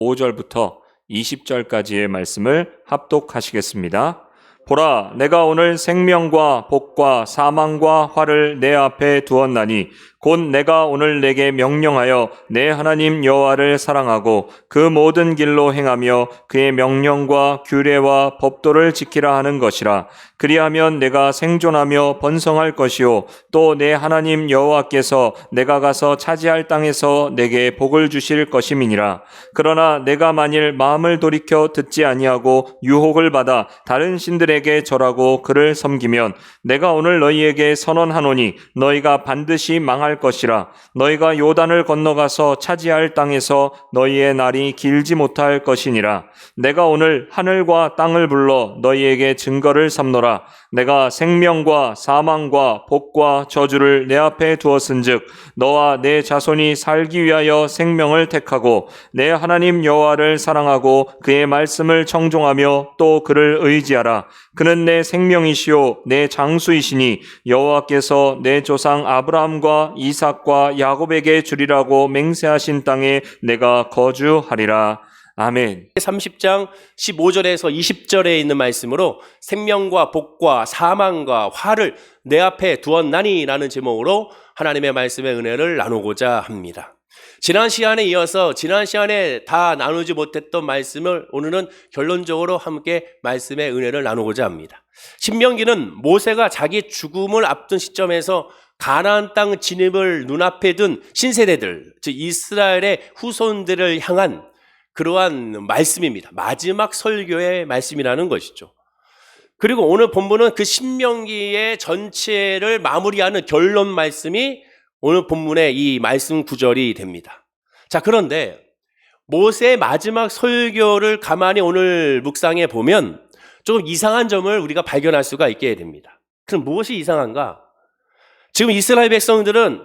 5절부터 20절까지의 말씀을 합독하시겠습니다. 보라, 내가 오늘 생명과 복과 사망과 화를 내 앞에 두었나니 곧 내가 오늘 내게 명령하여 내 하나님 여호와를 사랑하고 그 모든 길로 행하며 그의 명령과 규례와 법도를 지키라 하는 것이라. 그리하면 내가 생존하며 번성할 것이요 또 내 하나님 여호와께서 내가 가서 차지할 땅에서 내게 복을 주실 것임이니라. 그러나 내가 만일 마음을 돌이켜 듣지 아니하고 유혹을 받아 다른 신들에게 절하고 그를 섬기면 내가 오늘 너희에게 선언하노니 너희가 반드시 망할 것이라. 너희가 요단을 건너가서 차지할 땅에서 너희의 날이 길지 못할 것이니라. 내가 오늘 하늘과 땅을 불러 너희에게 증거를 삼노라. 내가 생명과 사망과 복과 저주를 내 앞에 두었은즉 너와 내 자손이 살기 위하여 생명을 택하고 내 하나님 여호와를 사랑하고 그의 말씀을 청종하며 또 그를 의지하라. 그는 내 생명이시요 내 장수이시니 여호와께서 내 조상 아브라함과 이삭과 야곱에게 주리라고 맹세하신 땅에 내가 거주하리라. 아멘. 30장 15절에서 20절에 있는 말씀으로 생명과 복과 사망과 화를 내 앞에 두었나니 라는 제목으로 하나님의 말씀의 은혜를 나누고자 합니다. 지난 시간에 이어서 지난 시간에 다 나누지 못했던 말씀을 오늘은 결론적으로 함께 말씀의 은혜를 나누고자 합니다. 신명기는 모세가 자기 죽음을 앞둔 시점에서 가나안 땅 진입을 눈앞에 둔 신세대들, 즉 이스라엘의 후손들을 향한 그러한 말씀입니다. 마지막 설교의 말씀이라는 것이죠. 그리고 오늘 본문은 그 신명기의 전체를 마무리하는 결론 말씀이 오늘 본문의 이 말씀 구절이 됩니다. 자, 그런데 모세의 마지막 설교를 가만히 오늘 묵상해 보면 조금 이상한 점을 우리가 발견할 수가 있게 됩니다. 그럼 무엇이 이상한가? 지금 이스라엘 백성들은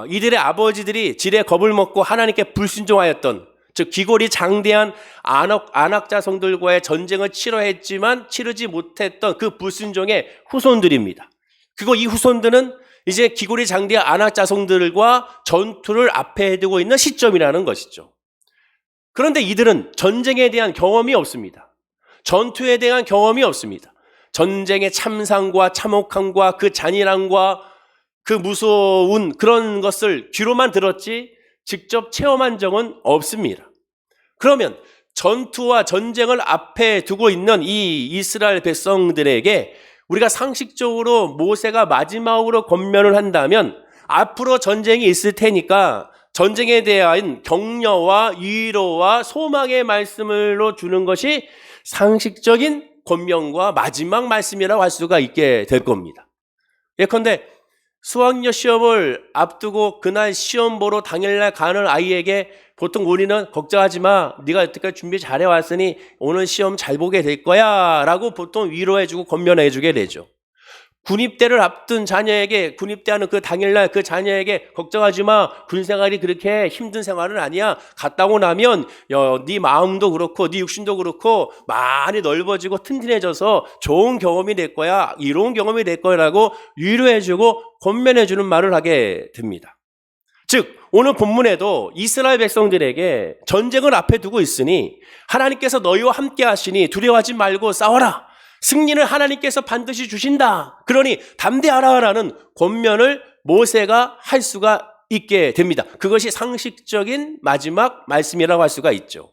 이들의 아버지들이 질에 겁을 먹고 하나님께 불순종하였던, 즉 기골이 장대한 안악 자손들과의 전쟁을 치러했지만 치르지 못했던 그 불순종의 후손들입니다. 그리고 이 후손들은 이제 기골이 장대한 안악 자손들과 전투를 앞에 두고 있는 시점이라는 것이죠. 그런데 이들은 전쟁에 대한 경험이 없습니다. 전투에 대한 경험이 없습니다. 전쟁의 참상과 참혹함과 그 잔인함과 그 무서운 그런 것을 귀로만 들었지 직접 체험한 적은 없습니다. 그러면 전투와 전쟁을 앞에 두고 있는 이 이스라엘 백성들에게 우리가 상식적으로 모세가 마지막으로 권면을 한다면 앞으로 전쟁이 있을 테니까 전쟁에 대한 격려와 위로와 소망의 말씀으로 주는 것이 상식적인 권면과 마지막 말씀이라고 할 수가 있게 될 겁니다. 예컨대 수학여 시험을 앞두고 그날 시험 보러 당일날 가는 아이에게 보통 우리는 걱정하지 마, 네가 여태까지 준비 잘해왔으니 오늘 시험 잘 보게 될 거야 라고 보통 위로해주고 권면해주게 되죠. 군입대를 앞둔 자녀에게, 군입대하는 그 당일날 그 자녀에게 걱정하지 마, 군생활이 그렇게 힘든 생활은 아니야, 갔다 오고 나면 네 마음도 그렇고 네 육신도 그렇고 많이 넓어지고 튼튼해져서 좋은 경험이 될 거야, 이로운 경험이 될 거야 라고 위로해주고 권면해주는 말을 하게 됩니다. 즉 오늘 본문에도 이스라엘 백성들에게 전쟁을 앞에 두고 있으니 하나님께서 너희와 함께 하시니 두려워하지 말고 싸워라, 승리는 하나님께서 반드시 주신다, 그러니 담대하라라는 권면을 모세가 할 수가 있게 됩니다. 그것이 상식적인 마지막 말씀이라고 할 수가 있죠.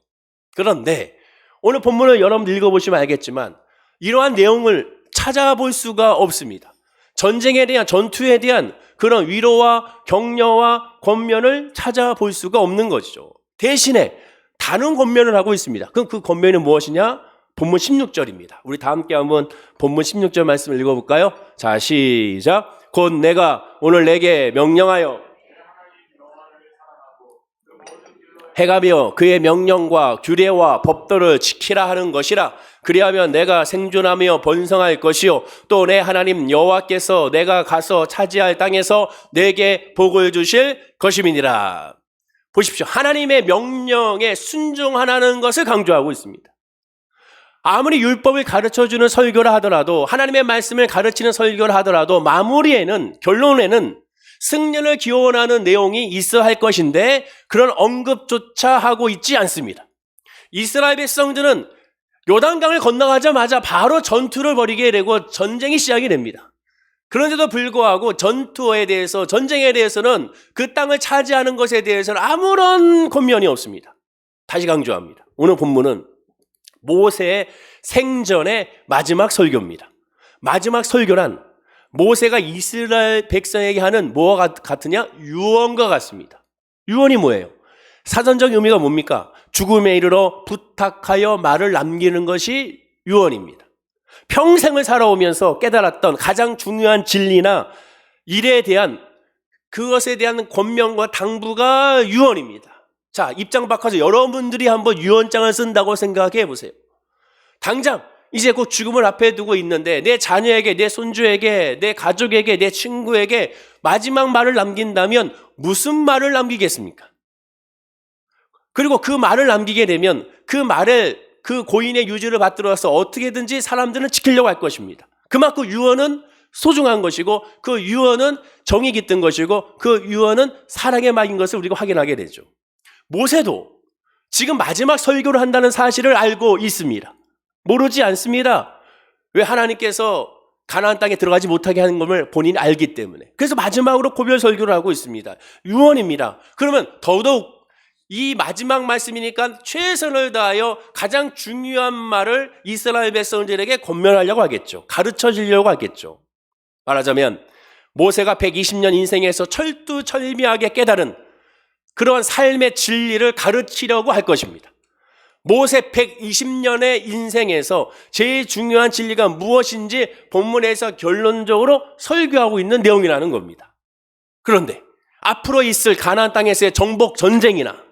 그런데 오늘 본문을 여러분 읽어보시면 알겠지만 이러한 내용을 찾아볼 수가 없습니다. 전쟁에 대한, 전투에 대한 그런 위로와 격려와 권면을 찾아볼 수가 없는 것이죠. 대신에 다른 권면을 하고 있습니다. 그럼 그 권면이 무엇이냐? 본문 16절입니다. 우리 다 함께 한번 본문 16절 말씀을 읽어볼까요? 자, 시작. 곧 내가 오늘 내게 명령하여 행하며 그의 명령과 규례와 법도를 지키라 하는 것이라. 그리하면 내가 생존하며 번성할 것이요 또 내 하나님 여호와께서 내가 가서 차지할 땅에서 내게 복을 주실 것임이니라. 보십시오. 하나님의 명령에 순종하라는 것을 강조하고 있습니다. 아무리 율법을 가르쳐주는 설교를 하더라도, 하나님의 말씀을 가르치는 설교를 하더라도 마무리에는, 결론에는 승리를 기원하는 내용이 있어야 할 것인데 그런 언급조차 하고 있지 않습니다. 이스라엘 백성들은 요단강을 건너가자마자 바로 전투를 벌이게 되고 전쟁이 시작이 됩니다. 그런데도 불구하고 전쟁에 대해서는 그 땅을 차지하는 것에 대해서는 아무런 권면이 없습니다. 다시 강조합니다. 오늘 본문은 모세의 생전의 마지막 설교입니다. 마지막 설교란 모세가 이스라엘 백성에게 하는 뭐와 같으냐? 유언과 같습니다. 유언이 뭐예요? 사전적 의미가 뭡니까? 죽음에 이르러 부탁하여 말을 남기는 것이 유언입니다. 평생을 살아오면서 깨달았던 가장 중요한 진리나 일에 대한 그것에 대한 권면과 당부가 유언입니다. 자, 입장 바꿔서 여러분들이 한번 유언장을 쓴다고 생각해 보세요. 당장 이제 곧 죽음을 앞에 두고 있는데 내 자녀에게, 내 손주에게, 내 가족에게, 내 친구에게 마지막 말을 남긴다면 무슨 말을 남기겠습니까? 그리고 그 말을 남기게 되면 그 고인의 유지를 받들어서 어떻게든지 사람들은 지키려고 할 것입니다. 그만큼 유언은 소중한 것이고 그 유언은 정이 깃든 것이고 그 유언은 사랑의 말인 것을 우리가 확인하게 되죠. 모세도 지금 마지막 설교를 한다는 사실을 알고 있습니다. 모르지 않습니다. 왜? 하나님께서 가나안 땅에 들어가지 못하게 하는 것을 본인이 알기 때문에. 그래서 마지막으로 고별 설교를 하고 있습니다. 유언입니다. 그러면 더더욱 이 마지막 말씀이니까 최선을 다하여 가장 중요한 말을 이스라엘 백성들에게 권면하려고 하겠죠. 가르쳐 주려고 하겠죠. 말하자면 모세가 120년 인생에서 철두철미하게 깨달은 그러한 삶의 진리를 가르치려고 할 것입니다. 모세 120년의 인생에서 제일 중요한 진리가 무엇인지 본문에서 결론적으로 설교하고 있는 내용이라는 겁니다. 그런데 앞으로 있을 가나안 땅에서의 정복 전쟁이나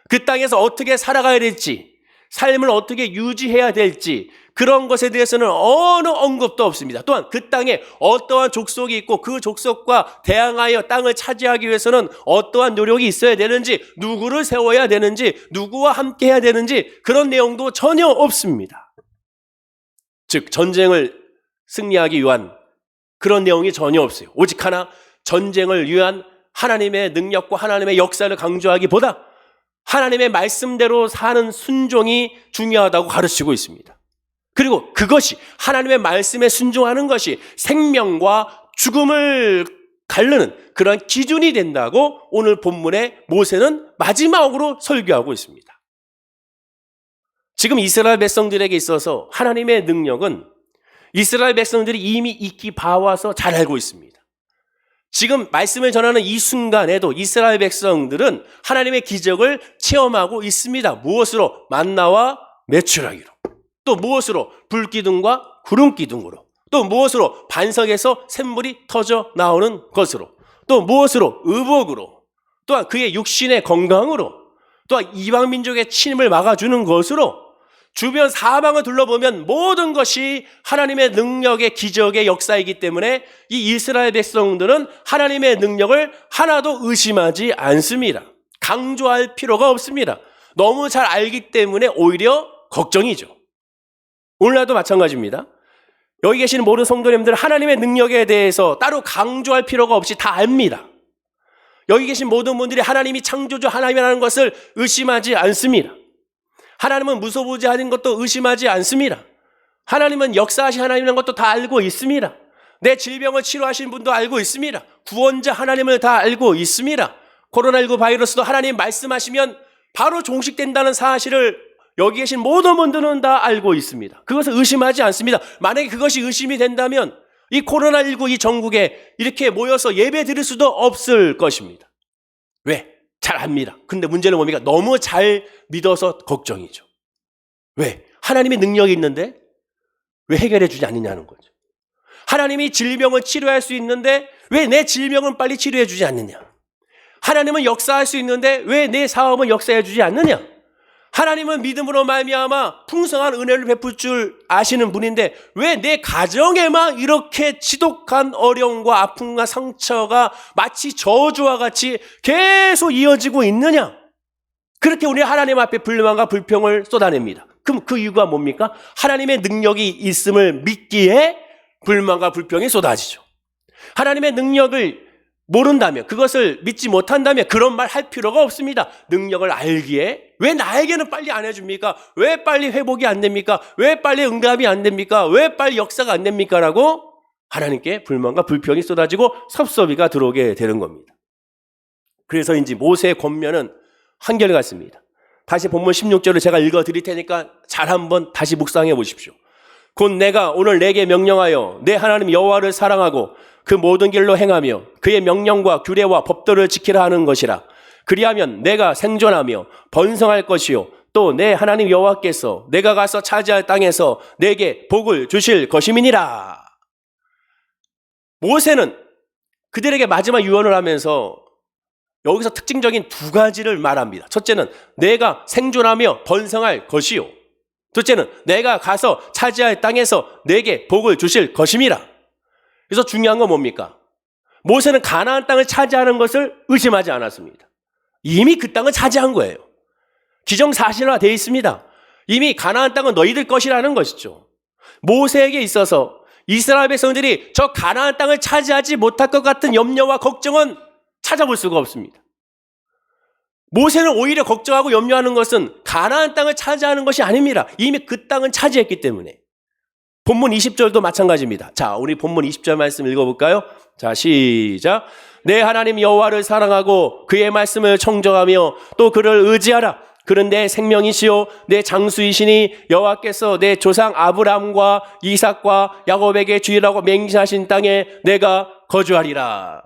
그 땅에서 어떻게 살아가야 될지, 삶을 어떻게 유지해야 될지 그런 것에 대해서는 어느 언급도 없습니다. 또한 그 땅에 어떠한 족속이 있고 그 족속과 대항하여 땅을 차지하기 위해서는 어떠한 노력이 있어야 되는지, 누구를 세워야 되는지, 누구와 함께 해야 되는지 그런 내용도 전혀 없습니다. 즉 전쟁을 승리하기 위한 그런 내용이 전혀 없어요. 오직 하나, 전쟁을 위한 하나님의 능력과 하나님의 역사를 강조하기보다 하나님의 말씀대로 사는 순종이 중요하다고 가르치고 있습니다. 그리고 그것이 하나님의 말씀에 순종하는 것이 생명과 죽음을 가르는 그런 기준이 된다고 오늘 본문에 모세는 마지막으로 설교하고 있습니다. 지금 이스라엘 백성들에게 있어서 하나님의 능력은 이스라엘 백성들이 이미 익히 봐와서 잘 알고 있습니다. 지금 말씀을 전하는 이 순간에도 이스라엘 백성들은 하나님의 기적을 체험하고 있습니다. 무엇으로? 만나와 메추라기로. 또 무엇으로? 불기둥과 구름기둥으로. 또 무엇으로? 반석에서 샘물이 터져 나오는 것으로. 또 무엇으로? 의복으로. 또한 그의 육신의 건강으로. 또한 이방 민족의 침입을 막아주는 것으로. 주변 사방을 둘러보면 모든 것이 하나님의 능력의 기적의 역사이기 때문에 이 이스라엘 백성들은 하나님의 능력을 하나도 의심하지 않습니다. 강조할 필요가 없습니다. 너무 잘 알기 때문에 오히려 걱정이죠. 오늘날도 마찬가지입니다. 여기 계시는 모든 성도님들 하나님의 능력에 대해서 따로 강조할 필요가 없이 다 압니다. 여기 계신 모든 분들이 하나님이 창조주 하나님이라는 것을 의심하지 않습니다. 하나님은 무소부지하는 것도 의심하지 않습니다. 하나님은 역사하신 하나님이라는 것도 다 알고 있습니다. 내 질병을 치료하신 분도 알고 있습니다. 구원자 하나님을 다 알고 있습니다. 코로나19 바이러스도 하나님 말씀하시면 바로 종식된다는 사실을 여기 계신 모든 분들은 다 알고 있습니다. 그것을 의심하지 않습니다. 만약에 그것이 의심이 된다면 이 코로나19 이 전국에 이렇게 모여서 예배 드릴 수도 없을 것입니다. 왜? 잘 압니다. 근데 문제는 뭡니까? 너무 잘 믿어서 걱정이죠. 왜? 하나님의 능력이 있는데 왜 해결해 주지 않느냐는 거죠. 하나님이 질병을 치료할 수 있는데 왜 내 질병은 빨리 치료해 주지 않느냐. 하나님은 역사할 수 있는데 왜 내 사업은 역사해 주지 않느냐. 하나님은 믿음으로 말미암아 풍성한 은혜를 베풀 줄 아시는 분인데 왜 내 가정에만 이렇게 지독한 어려움과 아픔과 상처가 마치 저주와 같이 계속 이어지고 있느냐? 그렇게 우리 하나님 앞에 불만과 불평을 쏟아냅니다. 그럼 그 이유가 뭡니까? 하나님의 능력이 있음을 믿기에 불만과 불평이 쏟아지죠. 하나님의 능력을 모른다면, 그것을 믿지 못한다면 그런 말 할 필요가 없습니다. 능력을 알기에 왜 나에게는 빨리 안 해줍니까? 왜 빨리 회복이 안 됩니까? 왜 빨리 응답이 안 됩니까? 왜 빨리 역사가 안 됩니까? 라고 하나님께 불만과 불평이 쏟아지고 섭섭이가 들어오게 되는 겁니다. 그래서인지 모세의 권면은 한결같습니다. 다시 본문 16절을 제가 읽어드릴 테니까 잘 한번 다시 묵상해 보십시오. 곧 내가 오늘 내게 명령하여 내 하나님 여호와를 사랑하고 그 모든 길로 행하며 그의 명령과 규례와 법도를 지키라 하는 것이라. 그리하면 내가 생존하며 번성할 것이요 또 내 하나님 여호와께서 내가 가서 차지할 땅에서 내게 복을 주실 것임이니라. 모세는 그들에게 마지막 유언을 하면서 여기서 특징적인 두 가지를 말합니다. 첫째는 내가 생존하며 번성할 것이요, 둘째는 내가 가서 차지할 땅에서 내게 복을 주실 것임이라. 그래서 중요한 건 뭡니까? 모세는 가나안 땅을 차지하는 것을 의심하지 않았습니다. 이미 그 땅을 차지한 거예요. 기정사실화되어 있습니다. 이미 가나안 땅은 너희들 것이라는 것이죠. 모세에게 있어서 이스라엘 백성들이 저 가나안 땅을 차지하지 못할 것 같은 염려와 걱정은 찾아볼 수가 없습니다. 모세는 오히려 걱정하고 염려하는 것은 가나안 땅을 차지하는 것이 아닙니다. 이미 그 땅은 차지했기 때문에. 본문 20절도 마찬가지입니다. 자, 우리 본문 20절 말씀 읽어볼까요? 자, 시작. 내 하나님 여호와를 사랑하고 그의 말씀을 청정하며 또 그를 의지하라. 그는 내 생명이시요 내 장수이시니 여호와께서 내 조상 아브라함과 이삭과 야곱에게 주리라고 맹세하신 땅에 내가 거주하리라.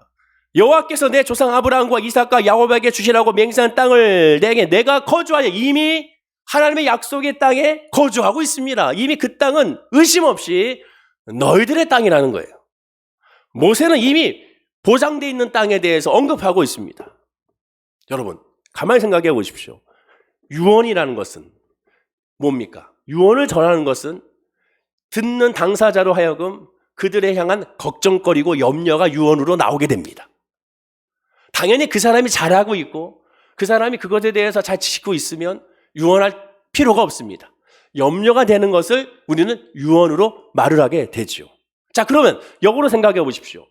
여호와께서 내 조상 아브라함과 이삭과 야곱에게 주시라고 맹세한 땅을 내가 거주하여 이미 하나님의 약속의 땅에 거주하고 있습니다. 이미 그 땅은 의심 없이 너희들의 땅이라는 거예요. 모세는 이미 보장되어 있는 땅에 대해서 언급하고 있습니다. 여러분, 가만히 생각해 보십시오. 유언이라는 것은 뭡니까? 유언을 전하는 것은 듣는 당사자로 하여금 그들에 향한 걱정거리고 염려가 유언으로 나오게 됩니다. 당연히 그 사람이 잘하고 있고 그 사람이 그것에 대해서 잘 지키고 있으면 유언할 필요가 없습니다. 염려가 되는 것을 우리는 유언으로 말을 하게 되죠. 자, 그러면 역으로 생각해 보십시오.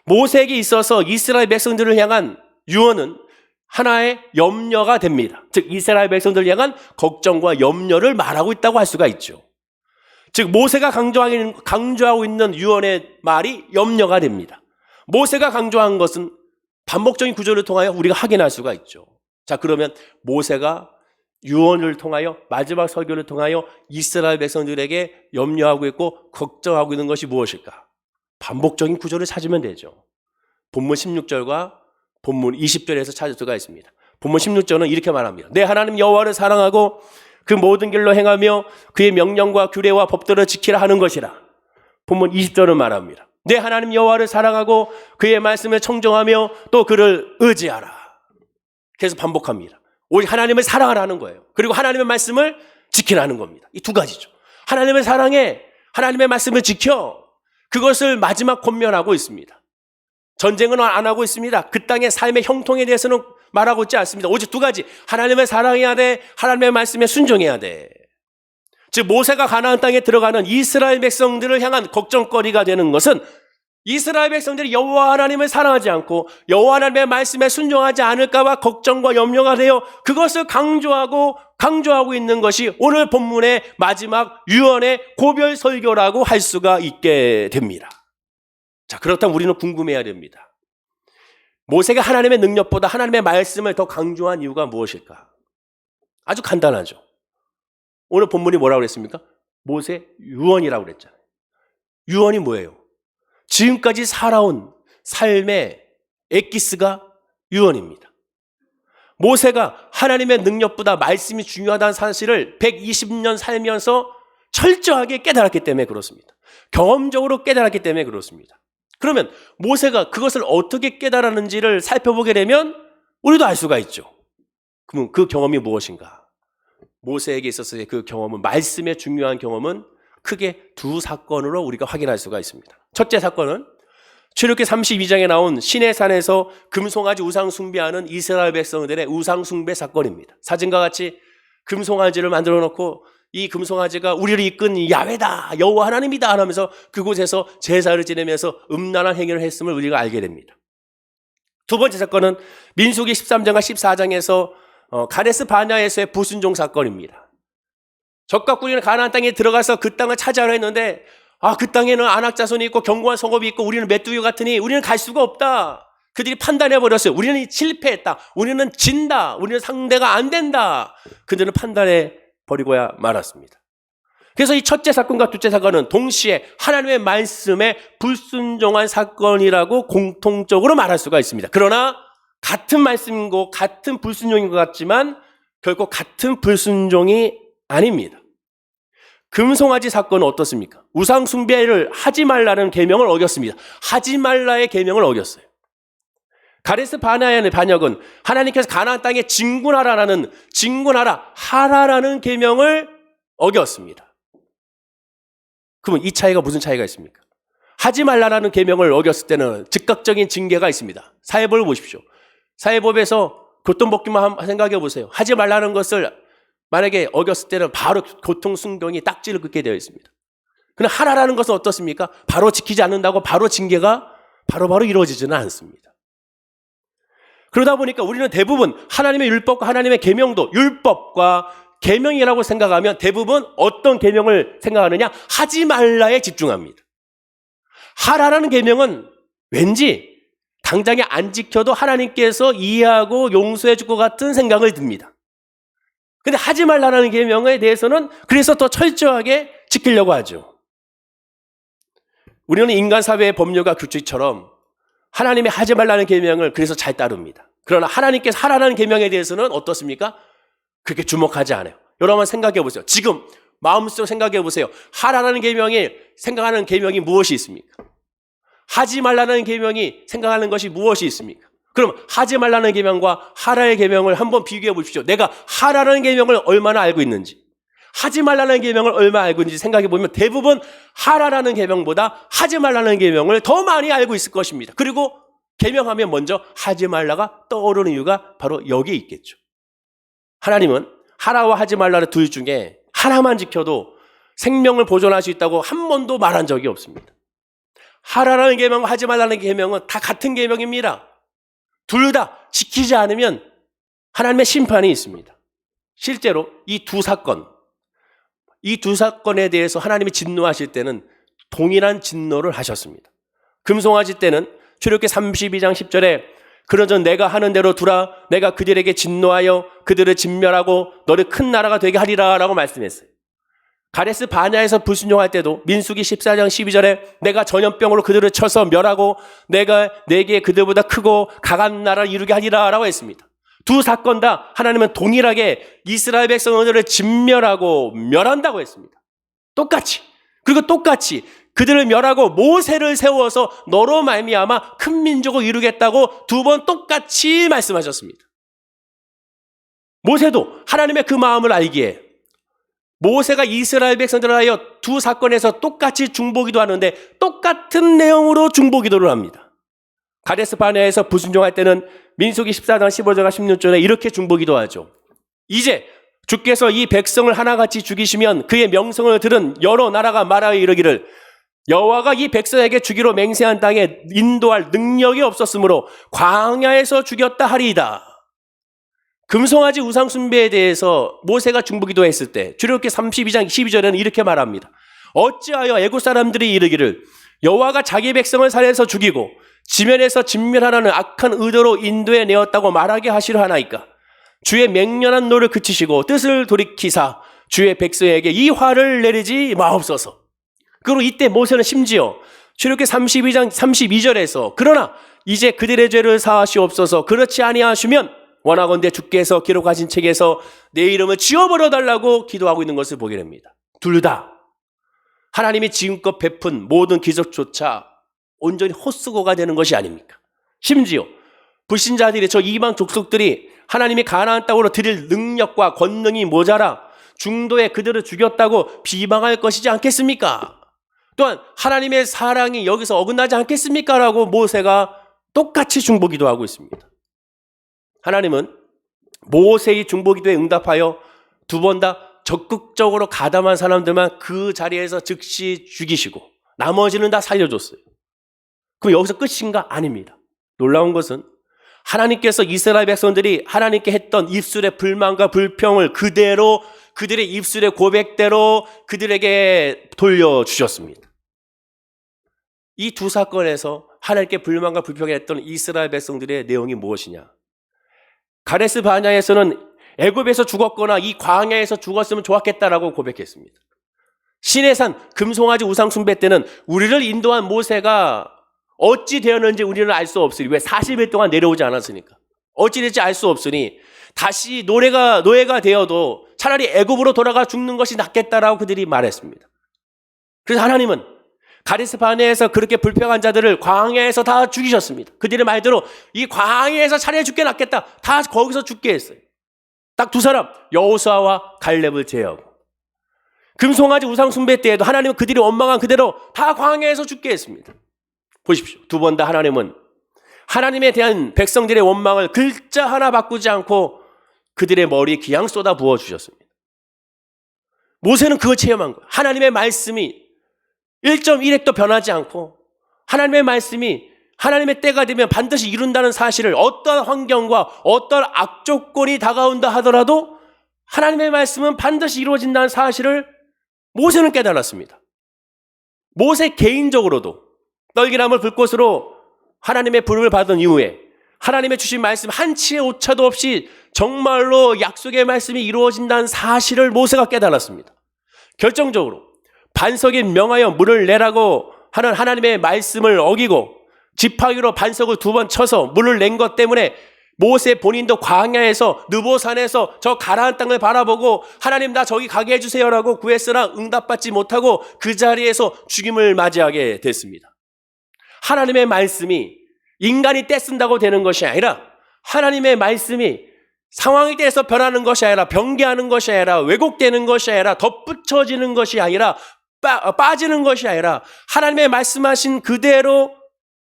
모세에게 있어서 이스라엘 백성들을 향한 유언은 하나의 염려가 됩니다. 즉 이스라엘 백성들을 향한 걱정과 염려를 말하고 있다고 할 수가 있죠. 즉 모세가 강조하고 있는 유언의 말이 염려가 됩니다. 모세가 강조한 것은 반복적인 구절을 통하여 우리가 확인할 수가 있죠. 자, 그러면 모세가 유언을 통하여 마지막 설교를 통하여 이스라엘 백성들에게 염려하고 있고 걱정하고 있는 것이 무엇일까? 반복적인 구절을 찾으면 되죠. 본문 16절과 본문 20절에서 찾을 수가 있습니다. 본문 16절은 이렇게 말합니다. 내 하나님 여호와를 사랑하고 그 모든 길로 행하며 그의 명령과 규례와 법도를 지키라 하는 것이라. 본문 20절은 말합니다. 내 하나님 여호와를 사랑하고 그의 말씀을 청정하며 또 그를 의지하라. 계속 반복합니다. 오직 하나님을 사랑하라는 거예요. 그리고 하나님의 말씀을 지키라는 겁니다. 이 두 가지죠. 하나님을 사랑해, 하나님의 말씀을 지켜, 그것을 마지막 권면하고 있습니다. 전쟁은 안 하고 있습니다. 그 땅의 삶의 형통에 대해서는 말하고 있지 않습니다. 오직 두 가지, 하나님을 사랑해야 돼, 하나님의 말씀에 순종해야 돼. 즉 모세가 가나안 땅에 들어가는 이스라엘 백성들을 향한 걱정거리가 되는 것은 이스라엘 백성들이 여호와 하나님을 사랑하지 않고 여호와 하나님의 말씀에 순종하지 않을까 봐 걱정과 염려가 되어 그것을 강조하고 있는 것이 오늘 본문의 마지막 유언의 고별 설교라고 할 수가 있게 됩니다. 자, 그렇다면 우리는 궁금해야 됩니다. 모세가 하나님의 능력보다 하나님의 말씀을 더 강조한 이유가 무엇일까? 아주 간단하죠. 오늘 본문이 뭐라고 그랬습니까? 모세 유언이라고 그랬잖아요. 유언이 뭐예요? 지금까지 살아온 삶의 엑기스가 유언입니다. 모세가 하나님의 능력보다 말씀이 중요하다는 사실을 120년 살면서 철저하게 깨달았기 때문에 그렇습니다. 경험적으로 깨달았기 때문에 그렇습니다. 그러면 모세가 그것을 어떻게 깨달았는지를 살펴보게 되면 우리도 알 수가 있죠. 그럼 그 경험이 무엇인가? 모세에게 있어서의 그 경험은, 말씀의 중요한 경험은 크게 두 사건으로 우리가 확인할 수가 있습니다. 첫째 사건은 출애굽기 32장에 나온 시내산에서 금송아지 우상 숭배하는 이스라엘 백성들의 우상 숭배 사건입니다. 사진과 같이 금송아지를 만들어 놓고 이 금송아지가 우리를 이끈 야훼다, 여호와 하나님이다 하면서 그곳에서 제사를 지내면서 음란한 행위를 했음을 우리가 알게 됩니다. 두 번째 사건은 민수기 13장과 14장에서 가데스 바네아에서의 불순종 사건입니다. 적과 꿀이는 가나안 땅에 들어가서 그 땅을 차지하려 했는데 그 땅에는 안악자손이 있고 견고한 성읍이 있고 우리는 메뚜기 같으니 우리는 갈 수가 없다. 그들이 판단해버렸어요. 우리는 실패했다. 우리는 진다. 우리는 상대가 안 된다. 그들은 판단해버리고야 말았습니다. 그래서 이 첫째 사건과 둘째 사건은 동시에 하나님의 말씀에 불순종한 사건이라고 공통적으로 말할 수가 있습니다. 그러나 같은 말씀이고 같은 불순종인 것 같지만 결코 같은 불순종이 아닙니다. 금송아지 사건은 어떻습니까? 우상 숭배를 하지 말라는 계명을 어겼습니다. 하지 말라의 계명을 어겼어요. 가데스 바네아의 반역은 하나님께서 가나안 땅에 진군하라라는 하라라는 계명을 어겼습니다. 그러면 이 차이가 무슨 차이가 있습니까? 하지 말라라는 계명을 어겼을 때는 즉각적인 징계가 있습니다. 사회법을 보십시오. 사회법에서 교통법규만 생각해 보세요. 하지 말라는 것을 만약에 어겼을 때는 바로 교통순경이 딱지를 긋게 되어 있습니다. 그러나 하라라는 것은 어떻습니까? 바로 지키지 않는다고 바로 징계가 바로바로 이루어지지는 않습니다. 그러다 보니까 우리는 대부분 하나님의 율법과 하나님의 계명도 율법과 계명이라고 생각하면 대부분 어떤 계명을 생각하느냐? 하지 말라에 집중합니다. 하라라는 계명은 왠지 당장에 안 지켜도 하나님께서 이해하고 용서해 줄 것 같은 생각을 듭니다. 근데 하지 말라는 계명에 대해서는 그래서 더 철저하게 지키려고 하죠. 우리는 인간 사회의 법률과 규칙처럼 하나님의 하지 말라는 계명을 그래서 잘 따릅니다. 그러나 하나님께서 하라는 계명에 대해서는 어떻습니까? 그렇게 주목하지 않아요. 여러분 생각해 보세요. 지금 마음속으로 생각해 보세요. 하라는 계명이 생각하는 계명이 무엇이 있습니까? 하지 말라는 계명이 생각하는 것이 무엇이 있습니까? 그럼 하지 말라는 계명과 하라의 계명을 한번 비교해 보십시오. 내가 하라는 계명을 얼마나 알고 있는지, 하지 말라는 계명을 얼마나 알고 있는지 생각해 보면 대부분 하라라는 계명보다 하지 말라는 계명을 더 많이 알고 있을 것입니다. 그리고 계명하면 먼저 하지 말라가 떠오르는 이유가 바로 여기에 있겠죠. 하나님은 하라와 하지 말라의 둘 중에 하나만 지켜도 생명을 보존할 수 있다고 한 번도 말한 적이 없습니다. 하라라는 계명과 하지 말라는 계명은 다 같은 계명입니다. 둘 다 지키지 않으면 하나님의 심판이 있습니다. 실제로 이 두 사건에 대해서 하나님이 진노하실 때는 동일한 진노를 하셨습니다. 금송아지 때는 출애굽기 32장 10절에 그러전 내가 하는 대로 두라 내가 그들에게 진노하여 그들을 진멸하고 너를 큰 나라가 되게 하리라 라고 말씀했어요. 가데스 바네아에서 불순종할 때도 민수기 14장 12절에 내가 전염병으로 그들을 쳐서 멸하고 내가 내게 그들보다 크고 강한 나라를 이루게 하리라 라고 했습니다. 두 사건 다 하나님은 동일하게 이스라엘 백성들을 진멸하고 멸한다고 했습니다. 똑같이. 그리고 똑같이 그들을 멸하고 모세를 세워서 너로 말미암아 큰 민족을 이루겠다고 두 번 똑같이 말씀하셨습니다. 모세도 하나님의 그 마음을 알기에 모세가 이스라엘 백성들을 하여 두 사건에서 똑같이 중보기도 하는데 똑같은 내용으로 중보기도를 합니다. 가데스 바네아에서 불순종할 때는 민수기 14장 15절과 16절에 이렇게 중보기도하죠. 이제 주께서 이 백성을 하나같이 죽이시면 그의 명성을 들은 여러 나라가 말하여 이르기를 여호와가 이 백성에게 주기로 맹세한 땅에 인도할 능력이 없었으므로 광야에서 죽였다 하리이다. 금송아지 우상 숭배에 대해서 모세가 중보기도했을 때 출애굽기 32장 12절에는 이렇게 말합니다. 어찌하여 애굽 사람들이 이르기를 여호와가 자기 백성을 살해서 죽이고 지면에서 진멸하라는 악한 의도로 인도해 내었다고 말하게 하시려 하나이까. 주의 맹렬한 노를 그치시고 뜻을 돌이키사 주의 백성에게 이 화를 내리지 마옵소서. 그리고 이때 모세는 심지어 출애굽기 32장 32절에서 그러나 이제 그들의 죄를 사하시옵소서. 그렇지 아니하시면 원하건대 주께서 기록하신 책에서 내 이름을 지워버려 달라고 기도하고 있는 것을 보게 됩니다. 둘 다 하나님이 지금껏 베푼 모든 기적조차 온전히 헛수고가 되는 것이 아닙니까? 심지어 불신자들이 저 이방 족속들이 하나님이 가나안 땅으로 드릴 능력과 권능이 모자라 중도에 그들을 죽였다고 비방할 것이지 않겠습니까? 또한 하나님의 사랑이 여기서 어긋나지 않겠습니까? 라고 모세가 똑같이 중보기도하고 있습니다. 하나님은 모세의 중보기도에 응답하여 두 번 다 적극적으로 가담한 사람들만 그 자리에서 즉시 죽이시고 나머지는 다 살려줬어요. 그럼 여기서 끝인가? 아닙니다. 놀라운 것은 하나님께서 이스라엘 백성들이 하나님께 했던 입술의 불만과 불평을 그대로 그들의 입술의 고백대로 그들에게 돌려주셨습니다. 이 두 사건에서 하나님께 불만과 불평을 했던 이스라엘 백성들의 내용이 무엇이냐? 가데스 바네아에서는 애굽에서 죽었거나 이 광야에서 죽었으면 좋았겠다라고 고백했습니다. 시내산 금송아지 우상 숭배 때는 우리를 인도한 모세가 어찌 되었는지 우리는 알 수 없으니, 왜 40일 동안 내려오지 않았으니까 어찌 될지 알 수 없으니 다시 노예가 되어도 차라리 애굽으로 돌아가 죽는 것이 낫겠다라고 그들이 말했습니다. 그래서 하나님은 가데스 바네아에서 그렇게 불평한 자들을 광야에서 다 죽이셨습니다. 그들의 말대로 이 광야에서 차라리 죽게 낫겠다, 다 거기서 죽게 했어요. 딱 두 사람, 여호수아와 갈렙을 제외하고. 금송아지 우상 숭배 때에도 하나님은 그들이 원망한 그대로 다 광야에서 죽게 했습니다. 보십시오. 두 번 다 하나님은 하나님에 대한 백성들의 원망을 글자 하나 바꾸지 않고 그들의 머리에 그냥 쏟아 부어주셨습니다. 모세는 그걸 체험한 거예요. 하나님의 말씀이 1.1핵도 변하지 않고 하나님의 말씀이 하나님의 때가 되면 반드시 이룬다는 사실을, 어떤 환경과 어떤 악조건이 다가온다 하더라도 하나님의 말씀은 반드시 이루어진다는 사실을 모세는 깨달았습니다. 모세 개인적으로도 떨기나물 불꽃으로 하나님의 부름을 받은 이후에 하나님의 주신 말씀 한 치의 오차도 없이 정말로 약속의 말씀이 이루어진다는 사실을 모세가 깨달았습니다. 결정적으로 반석에 명하여 물을 내라고 하는 하나님의 말씀을 어기고 지팡이로 반석을 2번 쳐서 물을 낸 것 때문에 모세 본인도 광야에서 느보산에서 저 가나안 땅을 바라보고 하나님 나 저기 가게 해주세요라고 구했으나 응답받지 못하고 그 자리에서 죽임을 맞이하게 됐습니다. 하나님의 말씀이 인간이 떼쓴다고 되는 것이 아니라, 하나님의 말씀이 상황에 대해서 변하는 것이 아니라, 변개하는 것이 아니라, 왜곡되는 것이 아니라, 덧붙여지는 것이 아니라, 빠지는 것이 아니라 하나님의 말씀하신 그대로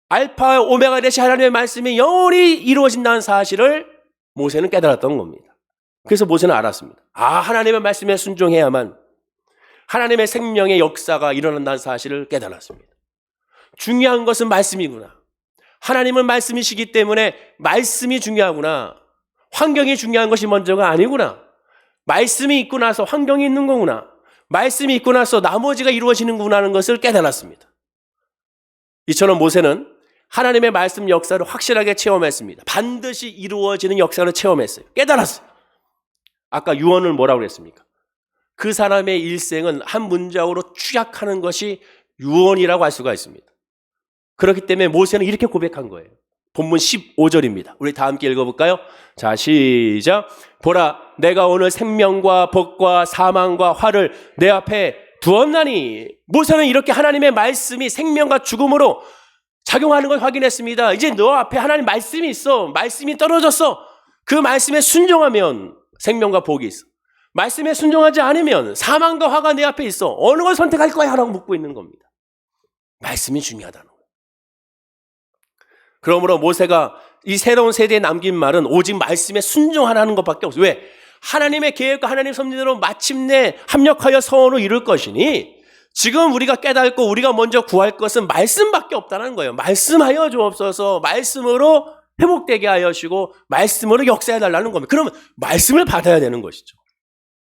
알파와 오메가 되신 하나님의 말씀이 영원히 이루어진다는 사실을 모세는 깨달았던 겁니다. 그래서 모세는 알았습니다. 하나님의 말씀에 순종해야만 하나님의 생명의 역사가 일어난다는 사실을 깨달았습니다. 중요한 것은 말씀이구나. 하나님은 말씀이시기 때문에 말씀이 중요하구나. 환경이 중요한 것이 먼저가 아니구나. 말씀이 있고 나서 환경이 있는 거구나. 말씀이 있고 나서 나머지가 이루어지는구나 하는 것을 깨달았습니다. 이처럼 모세는 하나님의 말씀 역사를 확실하게 체험했습니다. 반드시 이루어지는 역사를 체험했어요. 깨달았어요. 아까 유언을 뭐라고 그랬습니까? 그 사람의 일생은 한 문장으로 축약하는 것이 유언이라고 할 수가 있습니다. 그렇기 때문에 모세는 이렇게 고백한 거예요. 본문 15절입니다. 우리 다 함께 읽어볼까요? 자, 시작. 보라, 내가 오늘 생명과 복과 사망과 화를 내 앞에 두었나니. 모세는 이렇게 하나님의 말씀이 생명과 죽음으로 작용하는 걸 확인했습니다. 이제 너 앞에 하나님 말씀이 있어. 말씀이 떨어졌어. 그 말씀에 순종하면 생명과 복이 있어. 말씀에 순종하지 않으면 사망과 화가 내 앞에 있어. 어느 걸 선택할 거야? 라고 묻고 있는 겁니다. 말씀이 중요하다는 거예요. 그러므로 모세가 이 새로운 세대에 남긴 말은 오직 말씀에 순종하라는 것밖에 없어요. 왜? 하나님의 계획과 하나님의 섭리대로 마침내 합력하여 서원을 이룰 것이니 지금 우리가 깨닫고 우리가 먼저 구할 것은 말씀밖에 없다는 거예요. 말씀하여 주옵소서. 말씀으로 회복되게 하시고 말씀으로 역사해달라는 겁니다. 그러면 말씀을 받아야 되는 것이죠.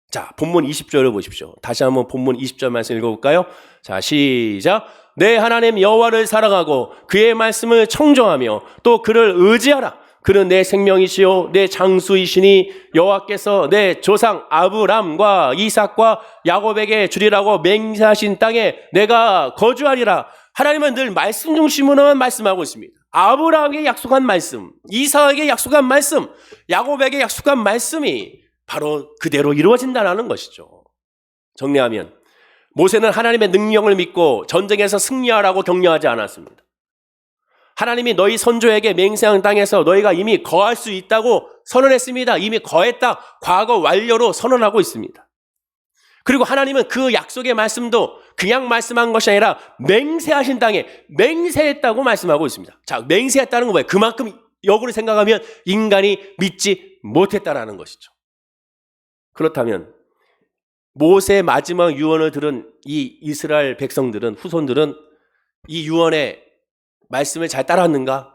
자, 본문 20절을 보십시오. 다시 한번 본문 20절 말씀 읽어볼까요? 자, 시작. 내 하나님 여호와를 사랑하고 그의 말씀을 청정하며 또 그를 의지하라. 그는 내 생명이시요 내 장수이시니 여호와께서 내 조상 아브람과 이삭과 야곱에게 주리라고 맹세하신 땅에 내가 거주하리라. 하나님은 늘 말씀 중심으로만 말씀하고 있습니다. 아브람에게 약속한 말씀, 이삭에게 약속한 말씀, 야곱에게 약속한 말씀이 바로 그대로 이루어진다는 것이죠. 정리하면 모세는 하나님의 능력을 믿고 전쟁에서 승리하라고 격려하지 않았습니다. 하나님이 너희 선조에게 맹세한 땅에서 너희가 이미 거할 수 있다고 선언했습니다. 이미 거했다. 과거 완료로 선언하고 있습니다. 그리고 하나님은 그 약속의 말씀도 그냥 말씀한 것이 아니라 맹세하신 땅에 맹세했다고 말씀하고 있습니다. 자, 맹세했다는 건 뭐예요? 그만큼 역으로 생각하면 인간이 믿지 못했다라는 것이죠. 그렇다면 모세의 마지막 유언을 들은 이 이스라엘 백성들은, 후손들은 이 유언의 말씀을 잘 따랐는가?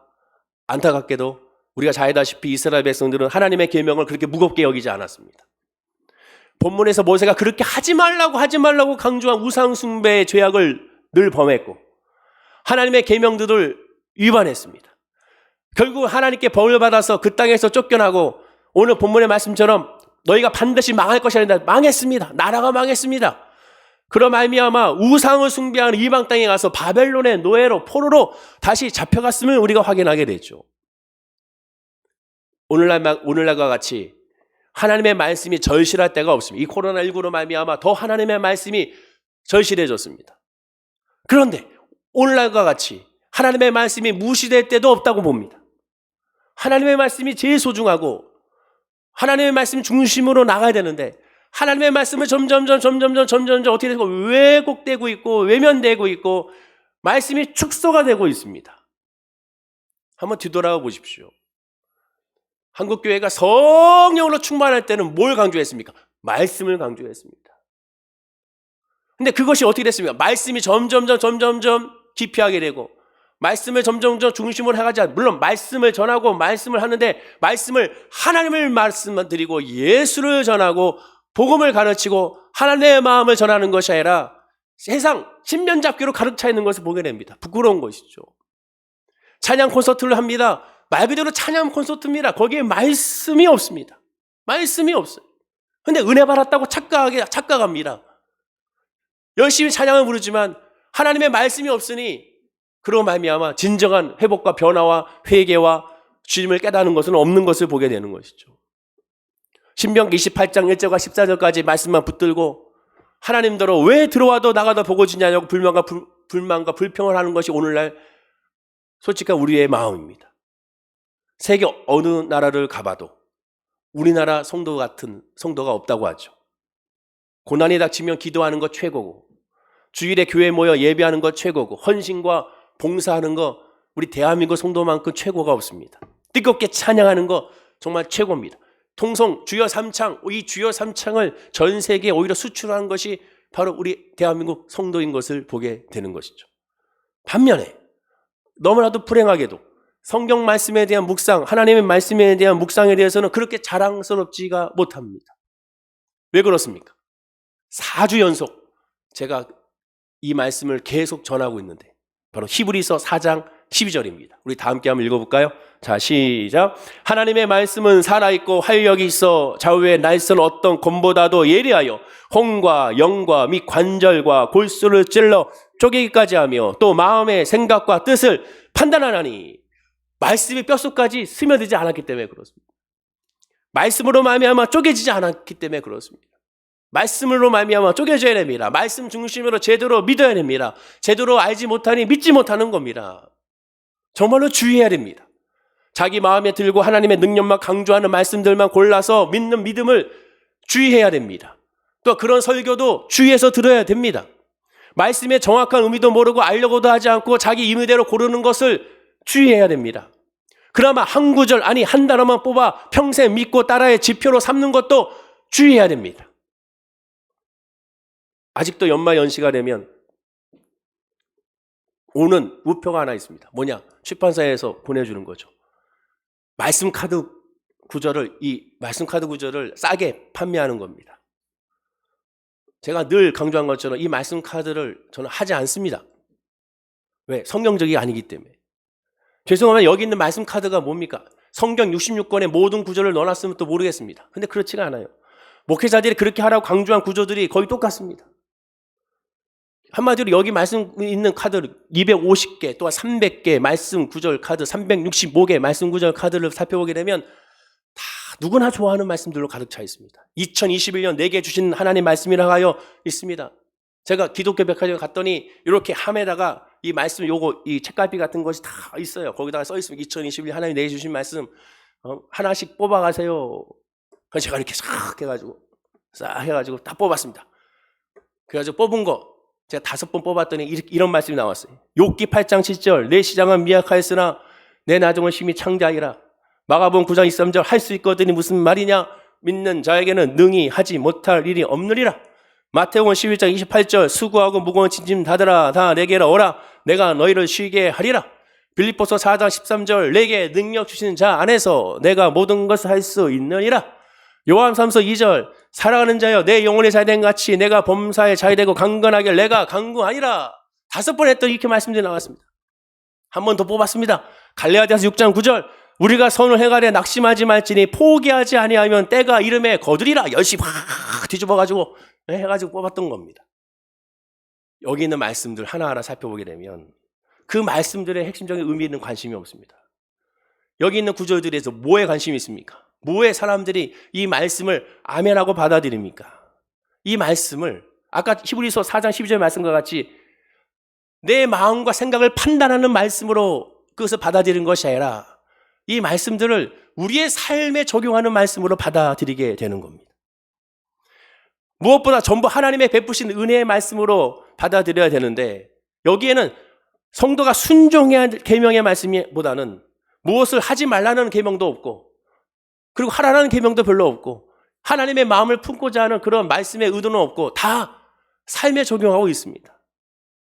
안타깝게도 우리가 잘 알다시피 이스라엘 백성들은 하나님의 계명을 그렇게 무겁게 여기지 않았습니다. 본문에서 모세가 그렇게 하지 말라고 강조한 우상 숭배의 죄악을 늘 범했고 하나님의 계명들을 위반했습니다. 결국 하나님께 벌을 받아서 그 땅에서 쫓겨나고 오늘 본문의 말씀처럼 너희가 반드시 망할 것이 아니라 망했습니다. 나라가 망했습니다. 그런 말미암아 우상을 숭배하는 이방 땅에 가서 바벨론의 노예로 포로로 다시 잡혀갔음을 우리가 확인하게 됐죠. 오늘날과 같이 하나님의 말씀이 절실할 때가 없습니다. 이 코로나19로 말미암아 더 하나님의 말씀이 절실해졌습니다. 그런데 오늘날과 같이 하나님의 말씀이 무시될 때도 없다고 봅니다. 하나님의 말씀이 제일 소중하고 하나님의 말씀 중심으로 나가야 되는데 하나님의 말씀을 점점 어떻게 되고 왜곡되고 있고 외면되고 있고 말씀이 축소가 되고 있습니다. 한번 뒤돌아가 보십시오. 한국교회가 성령으로 충만할 때는 뭘 강조했습니까? 말씀을 강조했습니다. 근데 그것이 어떻게 됐습니까? 말씀이 점점 기피하게 되고 말씀을 점점 중심으로 해가자. 물론 말씀을 전하고 말씀을 하는데 말씀을 하나님을 말씀만 드리고 예수를 전하고 복음을 가르치고 하나님의 마음을 전하는 것이 아니라 세상 신면잡기로 가득 차 있는 것을 보게 됩니다. 부끄러운 것이죠. 찬양 콘서트를 합니다. 말 그대로 찬양 콘서트입니다. 거기에 말씀이 없습니다. 말씀이 없어요. 근데 은혜 받았다고 착각합니다. 열심히 찬양을 부르지만 하나님의 말씀이 없으니 그로 말미암아 진정한 회복과 변화와 회개와 주님을 깨닫는 것은 없는 것을 보게 되는 것이죠. 신명기 28장 1절과 14절까지 말씀만 붙들고 하나님더러 왜 들어와도 나가도 보고 지냐고 불만과 불평을 하는 것이 오늘날 솔직한 우리의 마음입니다. 세계 어느 나라를 가봐도 우리나라 성도 같은 성도가 없다고 하죠. 고난이 닥치면 기도하는 것 최고고 주일에 교회 모여 예배하는 것 최고고 헌신과 봉사하는 거 우리 대한민국 성도만큼 최고가 없습니다. 뜨겁게 찬양하는 거 정말 최고입니다. 통성 주여 삼창, 이 주여 삼창을 전 세계에 오히려 수출하는 것이 바로 우리 대한민국 성도인 것을 보게 되는 것이죠. 반면에 너무나도 불행하게도 성경 말씀에 대한 묵상, 하나님의 말씀에 대한 묵상에 대해서는 그렇게 자랑스럽지가 못합니다. 왜 그렇습니까? 4주 연속 제가 이 말씀을 계속 전하고 있는데 바로 히브리서 4장 12절입니다. 우리 다 함께 한번 읽어볼까요? 자, 시작. 하나님의 말씀은 살아있고 활력이 있어 좌우의 날선 어떤 검보다도 예리하여 혼과 영과 및 관절과 골수를 찔러 쪼개기까지 하며 또 마음의 생각과 뜻을 판단하나니 말씀이 뼛속까지 스며들지 않았기 때문에 그렇습니다. 말씀으로 말미암아 쪼개지지 않았기 때문에 그렇습니다. 말씀으로 말미암아 쪼개져야 됩니다. 말씀 중심으로 제대로 믿어야 됩니다. 제대로 알지 못하니 믿지 못하는 겁니다. 정말로 주의해야 됩니다. 자기 마음에 들고 하나님의 능력만 강조하는 말씀들만 골라서 믿는 믿음을 주의해야 됩니다. 또 그런 설교도 주의해서 들어야 됩니다. 말씀의 정확한 의미도 모르고 알려고도 하지 않고 자기 임의대로 고르는 것을 주의해야 됩니다. 그나마 한 구절 아니 한 단어만 뽑아 평생 믿고 따라의 지표로 삼는 것도 주의해야 됩니다. 아직도 연말 연시가 되면 오는 우표가 하나 있습니다. 뭐냐? 출판사에서 보내주는 거죠. 말씀 카드 구절을 싸게 판매하는 겁니다. 제가 늘 강조한 것처럼 이 말씀 카드를 저는 하지 않습니다. 왜? 성경적이 아니기 때문에. 죄송하면 여기 있는 말씀 카드가 뭡니까? 성경 66권의 모든 구절을 넣어놨으면 또 모르겠습니다. 근데 그렇지가 않아요. 목회자들이 그렇게 하라고 강조한 구조들이 거의 똑같습니다. 한마디로 여기 말씀 있는 카드를 250개 또한 300개 말씀 구절 카드 365개 말씀 구절 카드를 살펴보게 되면 다 누구나 좋아하는 말씀들로 가득 차 있습니다. 2021년 내게 주신 하나님 말씀이라 하여 있습니다. 제가 기독교 백화점에 갔더니 이렇게 함에다가 이 말씀 이 책갈피 같은 것이 다 있어요. 거기다가 써 있습니다. 2021년 하나님 내게 주신 말씀 하나씩 뽑아가세요. 그래서 제가 이렇게 싹 해가지고 다 뽑았습니다. 그래가지고 뽑은 거 제가 5번 뽑았더니 이런 말씀이 나왔어요. 욥기 8장 7절 내 시장은 미약하였으나 내 나중은 심히 창대하리라. 마가복음 9장 23절 할 수 있거든이 무슨 말이냐. 믿는 자에게는 능히 하지 못할 일이 없느니라. 마태복음 11장 28절 수고하고 무거운 짐 다들아 다 내게로 오라. 내가 너희를 쉬게 하리라. 빌립보서 4장 13절 내게 능력 주시는 자 안에서 내가 모든 것을 할 수 있느니라. 요한 3서 2절 사랑하는 자여 내 영혼의 자유됨 같이 내가 범사에 자유되고 강건하길 내가 강구하니라. 5번 했던 이렇게 말씀들이 나왔습니다. 한 번 더 뽑았습니다. 갈라디아서 6장 9절 우리가 선을 행하되 낙심하지 말지니 포기하지 아니하면 때가 이름에 거두리라. 열심히 확 뒤집어가지고 해가지고 뽑았던 겁니다. 여기 있는 말씀들 하나하나 살펴보게 되면 그 말씀들의 핵심적인 의미에는 관심이 없습니다. 여기 있는 구절들에서 뭐에 관심이 있습니까? 뭐에 사람들이 이 말씀을 아멘하고 받아들입니까? 이 말씀을 아까 히브리서 4장 12절 말씀과 같이 내 마음과 생각을 판단하는 말씀으로 그것을 받아들이는 것이 아니라 이 말씀들을 우리의 삶에 적용하는 말씀으로 받아들이게 되는 겁니다. 무엇보다 전부 하나님의 베푸신 은혜의 말씀으로 받아들여야 되는데 여기에는 성도가 순종해야 할 계명의 말씀보다는 무엇을 하지 말라는 계명도 없고 그리고 하라는 계명도 별로 없고 하나님의 마음을 품고자 하는 그런 말씀의 의도는 없고 다 삶에 적용하고 있습니다.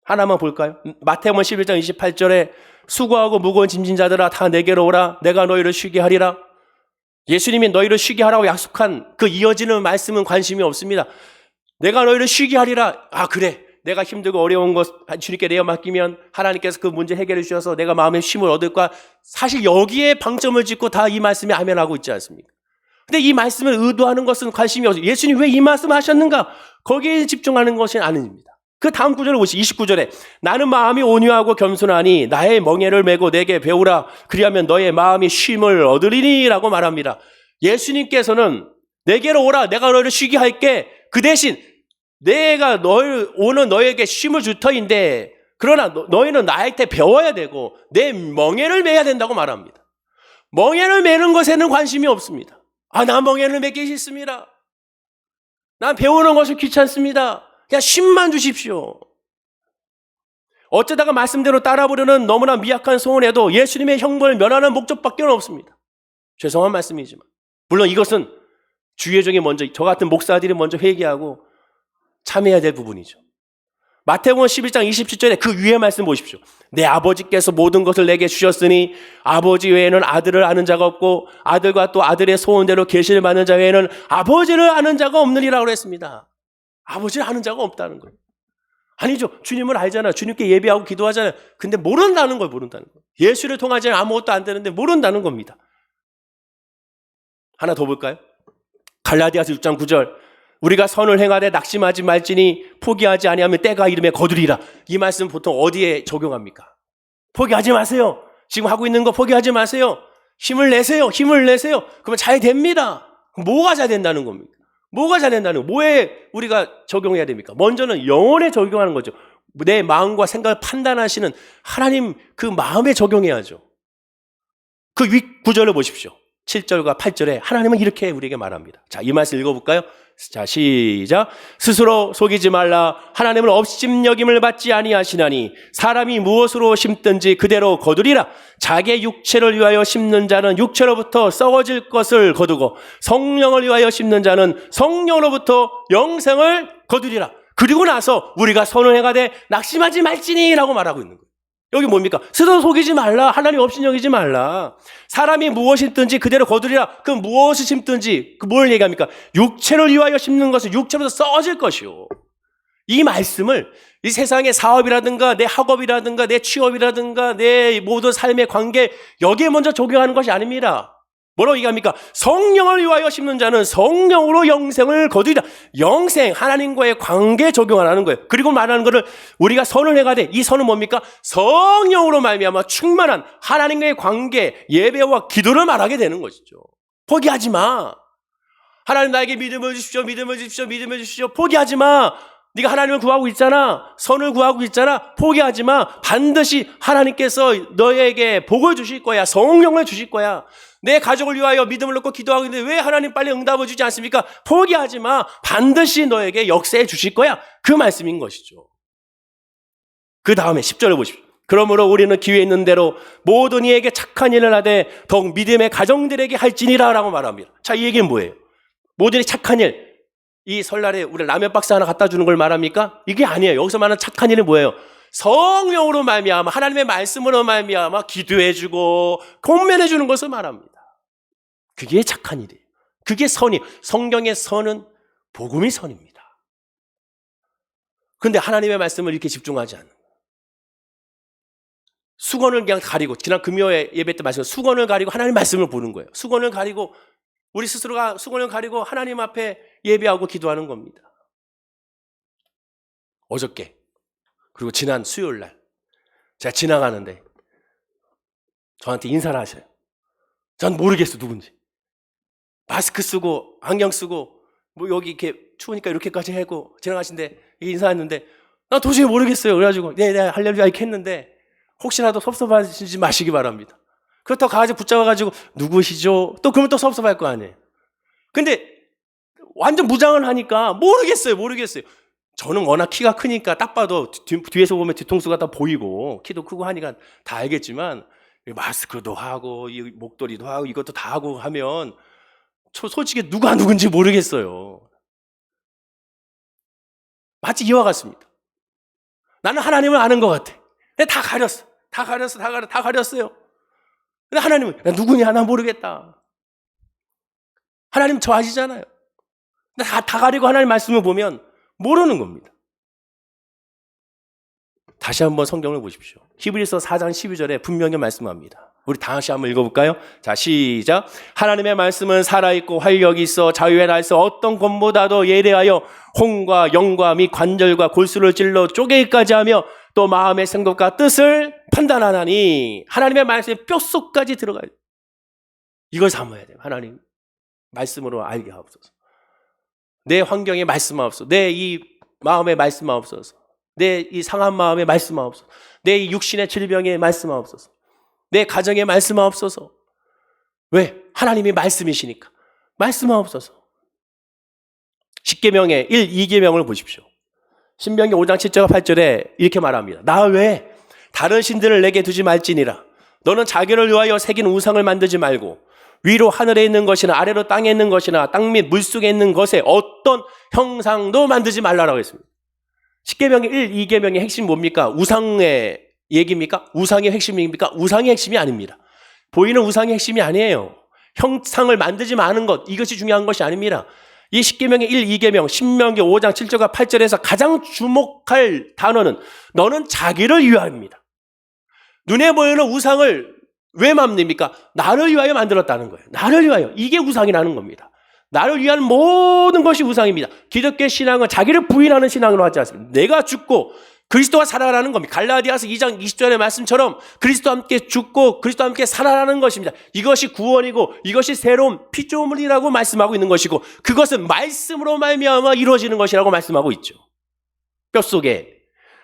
하나만 볼까요? 마태복음 11장 28절에 수고하고 무거운 짐진 자들아 다 내게로 오라 내가 너희를 쉬게 하리라. 예수님이 너희를 쉬게 하라고 약속한 그 이어지는 말씀은 관심이 없습니다. 내가 너희를 쉬게 하리라. 아 그래 내가 힘들고 어려운 것 주님께 내어 맡기면 하나님께서 그 문제 해결해 주셔서 내가 마음의 쉼을 얻을 거야. 사실 여기에 방점을 짓고 다 이 말씀에 아멘하고 있지 않습니까? 근데 이 말씀을 의도하는 것은 관심이 없어요. 예수님 왜 이 말씀 하셨는가? 거기에 집중하는 것이 아닙니다. 그 다음 구절을 보시죠. 29절에 나는 마음이 온유하고 겸손하니 나의 멍에를 메고 내게 배우라. 그리하면 너의 마음이 쉼을 얻으리니 라고 말합니다. 예수님께서는 내게로 오라. 내가 너희를 쉬게 할게. 그 대신 내가 오는 너에게 쉼을 줄 터인데 그러나 너희는 나한테 배워야 되고 내 멍에를 메야 된다고 말합니다. 멍에를 메는 것에는 관심이 없습니다. 아, 나 멍에를 메기 싫습니다. 난 배우는 것이 귀찮습니다. 그냥 쉼만 주십시오. 어쩌다가 말씀대로 따라 부르는 너무나 미약한 소원에도 예수님의 형벌을 면하는 목적밖에 없습니다. 죄송한 말씀이지만 물론 이것은 주의종이 먼저 저 같은 목사들이 먼저 회개하고 참여해야 될 부분이죠. 마태복음 11장 27절에 그 위에 말씀 보십시오. 내 아버지께서 모든 것을 내게 주셨으니 아버지 외에는 아들을 아는 자가 없고 아들과 또 아들의 소원대로 계시를 받는 자 외에는 아버지를 아는 자가 없느니라고 했습니다. 아버지를 아는 자가 없다는 거예요. 아니죠. 주님을 알잖아요. 주님께 예배하고 기도하잖아요. 근데 모른다는 걸 모른다는 거예요. 예수를 통하지 아무것도 안 되는데 모른다는 겁니다. 하나 더 볼까요? 갈라디아서 6장 9절 우리가 선을 행하되 낙심하지 말지니 포기하지 아니하면 때가 이름에 거두리라. 이 말씀 보통 어디에 적용합니까? 포기하지 마세요. 지금 하고 있는 거 포기하지 마세요. 힘을 내세요. 힘을 내세요. 그러면 잘 됩니다. 뭐가 잘 된다는 겁니까? 뭐가 잘 된다는 거예요? 뭐에 우리가 적용해야 됩니까? 먼저는 영혼에 적용하는 거죠. 내 마음과 생각을 판단하시는 하나님 그 마음에 적용해야죠. 그 윗 구절을 보십시오. 7절과 8절에 하나님은 이렇게 우리에게 말합니다. 자, 이 말씀 읽어볼까요? 자, 시작. 스스로 속이지 말라. 하나님은 업심여김을 받지 아니하시나니 사람이 무엇으로 심든지 그대로 거두리라. 자기의 육체를 위하여 심는 자는 육체로부터 썩어질 것을 거두고 성령을 위하여 심는 자는 성령으로부터 영생을 거두리라. 그리고 나서 우리가 선을 행하되 낙심하지 말지니 라고 말하고 있는 거예요. 여기 뭡니까? 스스로 속이지 말라. 하나님 업신여기지 말라. 사람이 무엇을 심든지 그대로 거두리라. 그 무엇을 심든지 그 뭘 얘기합니까? 육체를 위하여 심는 것은 육체로서 썩어질 것이요. 이 말씀을 이 세상의 사업이라든가 내 학업이라든가 내 취업이라든가 내 모든 삶의 관계 여기에 먼저 적용하는 것이 아닙니다. 뭐라고 얘기합니까? 성령을 위하여 심는 자는 성령으로 영생을 거두리라. 영생, 하나님과의 관계에 적용하라는 거예요. 그리고 말하는 것을 우리가 선을 행하되 이 선은 뭡니까? 성령으로 말미암아 충만한 하나님과의 관계, 예배와 기도를 말하게 되는 것이죠. 포기하지 마. 하나님 나에게 믿음을 주십시오. 믿음을 주십시오. 믿음을 주십시오. 포기하지 마. 네가 하나님을 구하고 있잖아. 선을 구하고 있잖아. 포기하지 마. 반드시 하나님께서 너에게 복을 주실 거야. 성령을 주실 거야. 내 가족을 위하여 믿음을 놓고 기도하고 있는데 왜 하나님 빨리 응답을 주지 않습니까? 포기하지 마. 반드시 너에게 역사해 주실 거야. 그 말씀인 것이죠. 그 다음에 10절을 보십시오. 그러므로 우리는 기회 있는 대로 모든 이에게 착한 일을 하되 더욱 믿음의 가정들에게 할지니라 라고 말합니다. 자, 이 얘기는 뭐예요? 모든 이 착한 일. 이 설날에 우리 라면 박스 하나 갖다 주는 걸 말합니까? 이게 아니에요. 여기서 말하는 착한 일은 뭐예요? 성령으로 말미암아 하나님의 말씀으로 말미암아 기도해주고 권면해주는 것을 말합니다. 그게 착한 일이에요. 그게 선이, 성경의 선은 복음이 선입니다. 그런데 하나님의 말씀을 이렇게 집중하지 않는 거예요. 수건을 그냥 가리고, 지난 금요일 예배 때 말씀, 수건을 가리고 하나님의 말씀을 보는 거예요. 수건을 가리고, 우리 스스로가 수건을 가리고 하나님 앞에 예배하고 기도하는 겁니다. 어저께, 그리고 지난 수요일 날, 제가 지나가는데 저한테 인사를 하셔요. 전 모르겠어, 누군지. 마스크 쓰고, 안경 쓰고, 뭐 여기 이렇게 추우니까 이렇게까지 하고 지나가신데 인사했는데 나 도저히 모르겠어요. 그래가지고 네 할렐루야 이렇게 했는데 혹시라도 섭섭하시지 마시기 바랍니다. 그렇다고 가가지고 붙잡아가지고 누구시죠? 또 그러면 또 섭섭할 거 아니에요. 근데 완전 무장을 하니까 모르겠어요. 저는 워낙 키가 크니까 딱 봐도 뒤에서 보면 뒤통수가 다 보이고 키도 크고 하니까 다 알겠지만 마스크도 하고 목도리도 하고 이것도 다 하고 하면 솔직히 누가 누군지 모르겠어요. 마치 이와 같습니다. 나는 하나님을 아는 것 같아. 근데 다 가렸어요. 근데 하나님은 누구냐 나 모르겠다. 하나님 저 아시잖아요. 근데 다 가리고 하나님 말씀을 보면 모르는 겁니다. 다시 한번 성경을 보십시오. 히브리서 4장 12절에 분명히 말씀합니다. 우리 다시 한번 읽어볼까요? 자, 시작. 하나님의 말씀은 살아있고 활력이 있어 자유의 날서 어떤 권보다도 예리하여 혼과 영과 및 관절과 골수를 찔러 쪼개기까지 하며 또 마음의 생각과 뜻을 판단하나니 하나님의 말씀이 뼛속까지 들어가요. 이걸 삼아야 돼요. 하나님 말씀으로 알게 하옵소서. 내 환경에 말씀하옵소서. 내 이 마음에 말씀하옵소서. 내 이 상한 마음에 말씀하옵소서. 내 이 육신의 질병에 말씀하옵소서. 내 가정에 말씀하옵소서. 왜? 하나님이 말씀이시니까. 말씀하옵소서. 십계명의 1, 2계명을 보십시오. 신명기 5장 7절 8절에 이렇게 말합니다. 나 외에 다른 신들을 내게 두지 말지니라. 너는 자기를 위하여 새긴 우상을 만들지 말고 위로 하늘에 있는 것이나 아래로 땅에 있는 것이나 땅 및 물속에 있는 것에 어떤 형상도 만들지 말라라고 했습니다. 십계명의 1, 2계명의 핵심 뭡니까? 우상의 얘기입니까? 우상의 핵심입니까? 우상의 핵심이 아닙니다. 보이는 우상의 핵심이 아니에요. 형상을 만들지 마는 것, 이것이 중요한 것이 아닙니다. 이 십계명의 1, 2계명, 신명기 5장 7절과 8절에서 가장 주목할 단어는 너는 자기를 위하여입니다. 눈에 보이는 우상을 왜 만듭니까? 나를 위하여 만들었다는 거예요. 나를 위하여. 이게 우상이라는 겁니다. 나를 위한 모든 것이 우상입니다. 기독교 신앙은 자기를 부인하는 신앙으로 하지 않습니다. 내가 죽고 그리스도와 살아가는 겁니다. 갈라디아서 2장 20절의 말씀처럼 그리스도와 함께 죽고 그리스도와 함께 살아가는 것입니다. 이것이 구원이고 이것이 새로운 피조물이라고 말씀하고 있는 것이고 그것은 말씀으로 말미암아 이루어지는 것이라고 말씀하고 있죠. 뼛속에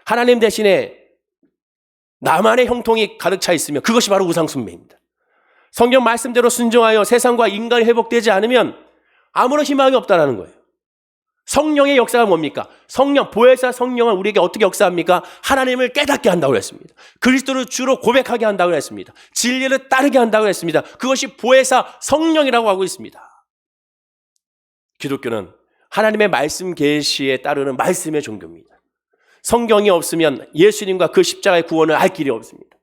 하나님 대신에 나만의 형통이 가득 차 있으면 그것이 바로 우상숭배입니다. 성경 말씀대로 순종하여 세상과 인간이 회복되지 않으면 아무런 희망이 없다는 거예요. 성령의 역사가 뭡니까? 성령, 보혜사 성령은 우리에게 어떻게 역사합니까? 하나님을 깨닫게 한다고 했습니다. 그리스도를 주로 고백하게 한다고 했습니다. 진리를 따르게 한다고 했습니다. 그것이 보혜사 성령이라고 하고 있습니다. 기독교는 하나님의 말씀 계시에 따르는 말씀의 종교입니다. 성경이 없으면 예수님과 그 십자가의 구원을 알 길이 없습니다.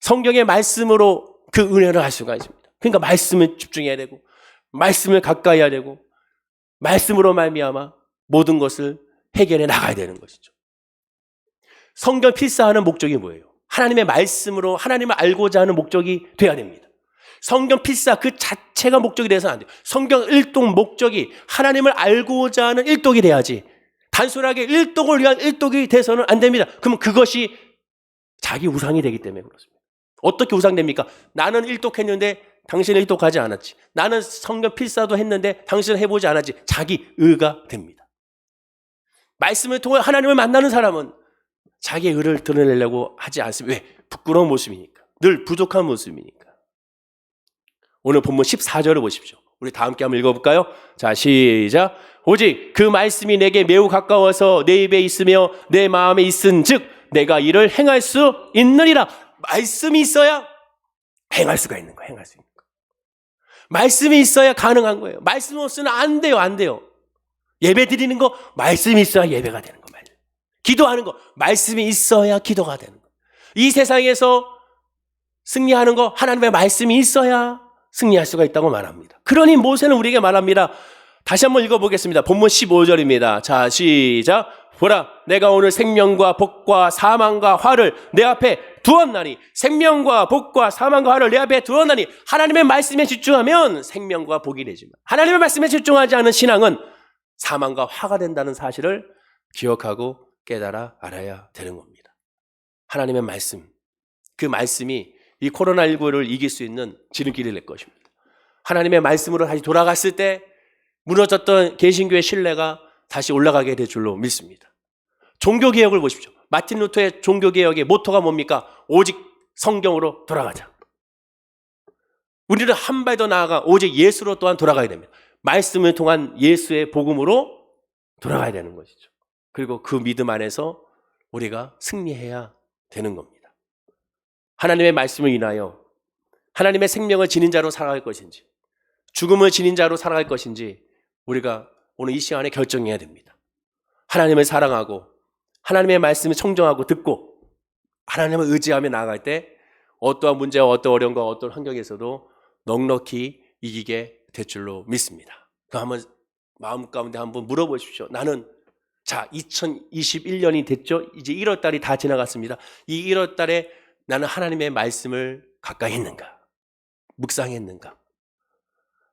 성경의 말씀으로 그 은혜를 알 수가 있습니다. 그러니까 말씀을 집중해야 되고 말씀을 가까이 해야 되고 말씀으로 말미암아 모든 것을 해결해 나가야 되는 것이죠. 성경 필사하는 목적이 뭐예요? 하나님의 말씀으로 하나님을 알고자 하는 목적이 돼야 됩니다. 성경 필사 그 자체가 목적이 돼서는 안 돼요. 성경 일독 목적이 하나님을 알고자 하는 일독이 돼야지 단순하게 일독을 위한 일독이 돼서는 안 됩니다. 그러면 그것이 자기 우상이 되기 때문에 그렇습니다. 어떻게 우상됩니까? 나는 일독했는데 당신은 일독하지 않았지. 나는 성경 필사도 했는데 당신은 해보지 않았지. 자기 의가 됩니다. 말씀을 통해 하나님을 만나는 사람은 자기의 의를 드러내려고 하지 않습니다. 왜? 부끄러운 모습이니까. 늘 부족한 모습이니까. 오늘 본문 14절을 보십시오. 우리 다 함께 한번 읽어볼까요? 자, 시작. 오직 그 말씀이 내게 매우 가까워서 내 입에 있으며 내 마음에 있은 즉 내가 이를 행할 수 있느니라. 말씀이 있어야 행할 수가 있는 거예요. 행할 수 있는 거예요. 말씀이 있어야 가능한 거예요. 말씀 없으면 안 돼요. 예배 드리는 거 말씀이 있어야 예배가 되는 거예요. 기도하는 거, 말씀이 있어야 기도가 되는 거. 이 세상에서 승리하는 거, 하나님의 말씀이 있어야 승리할 수가 있다고 말합니다. 그러니 모세는 우리에게 말합니다. 다시 한번 읽어보겠습니다. 본문 15절입니다. 자, 시작. 보라, 내가 오늘 생명과 복과 사망과 화를 내 앞에 두었나니, 생명과 복과 사망과 화를 내 앞에 두었나니, 하나님의 말씀에 집중하면 생명과 복이 되지만 하나님의 말씀에 집중하지 않은 신앙은 사망과 화가 된다는 사실을 기억하고 깨달아 알아야 되는 겁니다. 하나님의 말씀, 그 말씀이 이 코로나19를 이길 수 있는 지름길이 될 것입니다. 하나님의 말씀으로 다시 돌아갔을 때 무너졌던 개신교의 신뢰가 다시 올라가게 될 줄로 믿습니다. 종교개혁을 보십시오. 마틴 루터의 종교개혁의 모토가 뭡니까? 오직 성경으로 돌아가자. 우리를 한 발 더 나아가 오직 예수로 또한 돌아가야 됩니다. 말씀을 통한 예수의 복음으로 돌아가야 되는 것이죠. 그리고 그 믿음 안에서 우리가 승리해야 되는 겁니다. 하나님의 말씀을 인하여 하나님의 생명을 지닌 자로 살아갈 것인지, 죽음을 지닌 자로 살아갈 것인지 우리가 오늘 이 시간에 결정해야 됩니다. 하나님을 사랑하고 하나님의 말씀을 청정하고 듣고 하나님을 의지하며 나아갈 때 어떠한 문제와 어떠한 어려움과 어떤 환경에서도 넉넉히 이기게 될 줄로 믿습니다. 그 한번 마음 가운데 한번 물어보십시오. 나는 2021년이 됐죠. 이제 1월 달이 다 지나갔습니다. 이 1월 달에 나는 하나님의 말씀을 가까이 했는가? 묵상했는가?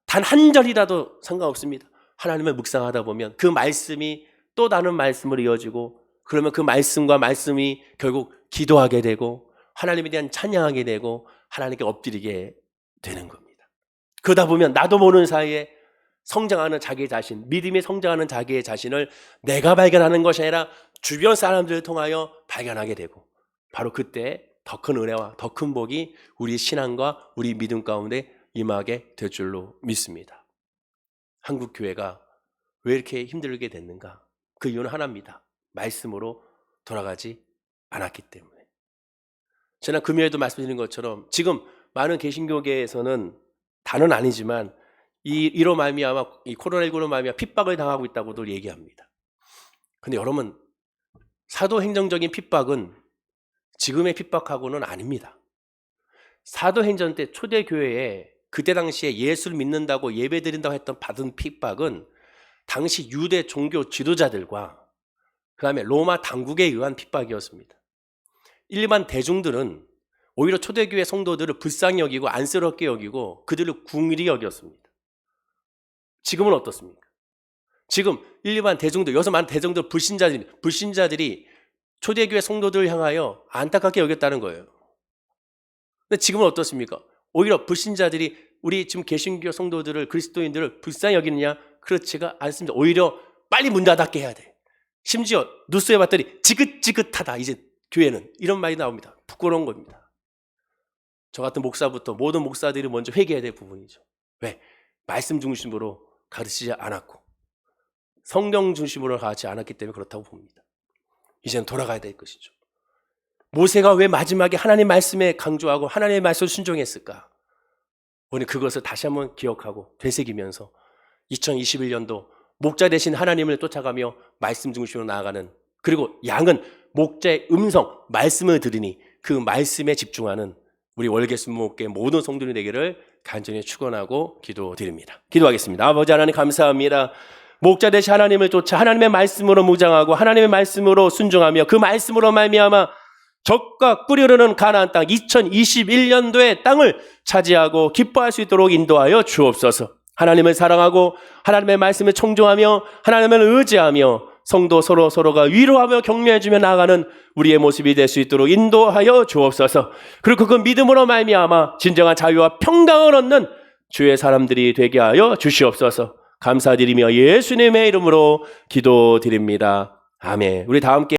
단 한 절이라도 상관없습니다. 하나님을 묵상하다 보면 그 말씀이 또 다른 말씀으로 이어지고, 그러면 그 말씀과 말씀이 결국 기도하게 되고 하나님에 대한 찬양하게 되고 하나님께 엎드리게 되는 겁니다. 그러다 보면 나도 모르는 사이에 성장하는 자기의 자신, 믿음이 성장하는 자기의 자신을 내가 발견하는 것이 아니라 주변 사람들을 통하여 발견하게 되고, 바로 그때 더 큰 은혜와 더 큰 복이 우리 신앙과 우리 믿음 가운데 임하게 될 줄로 믿습니다. 한국 교회가 왜 이렇게 힘들게 됐는가? 그 이유는 하나입니다. 말씀으로 돌아가지 않았기 때문에. 지난 금요일에도 말씀드린 것처럼 지금 많은 개신교계에서는 다는 아니지만 이로 말미암아, 이 코로나19로 말미암아 핍박을 당하고 있다고도 얘기합니다. 근데 여러분, 사도행정적인 핍박은 지금의 핍박하고는 아닙니다. 사도행전 때 초대교회에 그때 당시에 예수를 믿는다고 예배드린다고 했던 받은 핍박은 당시 유대 종교 지도자들과 그 다음에 로마 당국에 의한 핍박이었습니다. 일반 대중들은 오히려 초대교회 성도들을 불쌍히 여기고 안쓰럽게 여기고 그들을 궁일이 여겼습니다. 지금은 어떻습니까? 지금 일반 대중들, 여기서 많은 대중들, 불신자들이 초대교회 성도들을 향하여 안타깝게 여겼다는 거예요. 근데 지금은 어떻습니까? 오히려 불신자들이 우리 지금 개신교 성도들을, 그리스도인들을 불쌍히 여기느냐? 그렇지가 않습니다. 오히려 빨리 문 닫게 해야 돼. 심지어 뉴스에 봤더니 지긋지긋하다, 이제 교회는. 이런 말이 나옵니다. 부끄러운 겁니다. 저 같은 목사부터 모든 목사들이 먼저 회개해야 될 부분이죠. 왜? 말씀 중심으로 가르치지 않았고 성경 중심으로 가르치지 않았기 때문에 그렇다고 봅니다. 이제는 돌아가야 될 것이죠. 모세가 왜 마지막에 하나님 말씀에 강조하고 하나님의 말씀을 순종했을까? 오늘 그것을 다시 한번 기억하고 되새기면서 2021년도 목자 되신 하나님을 쫓아가며 말씀 중심으로 나아가는, 그리고 양은 목자의 음성, 말씀을 들으니 그 말씀에 집중하는 우리 월계수목계 모든 성도들이 되기를 간절히 축원하고 기도드립니다. 기도하겠습니다. 아버지 하나님 감사합니다. 목자 되신 하나님을 쫓아 하나님의 말씀으로 묵상하고 하나님의 말씀으로 순종하며 그 말씀으로 말미암아 적과 꿀이 흐르는 가나안 땅 2021년도의 땅을 차지하고 기뻐할 수 있도록 인도하여 주옵소서. 하나님을 사랑하고 하나님의 말씀을 청종하며 하나님을 의지하며 성도 서로가 위로하며 격려해주며 나아가는 우리의 모습이 될 수 있도록 인도하여 주옵소서. 그리고 그 믿음으로 말미암아 진정한 자유와 평강을 얻는 주의 사람들이 되게 하여 주시옵소서. 감사드리며 예수님의 이름으로 기도드립니다. 아멘. 우리 다 함께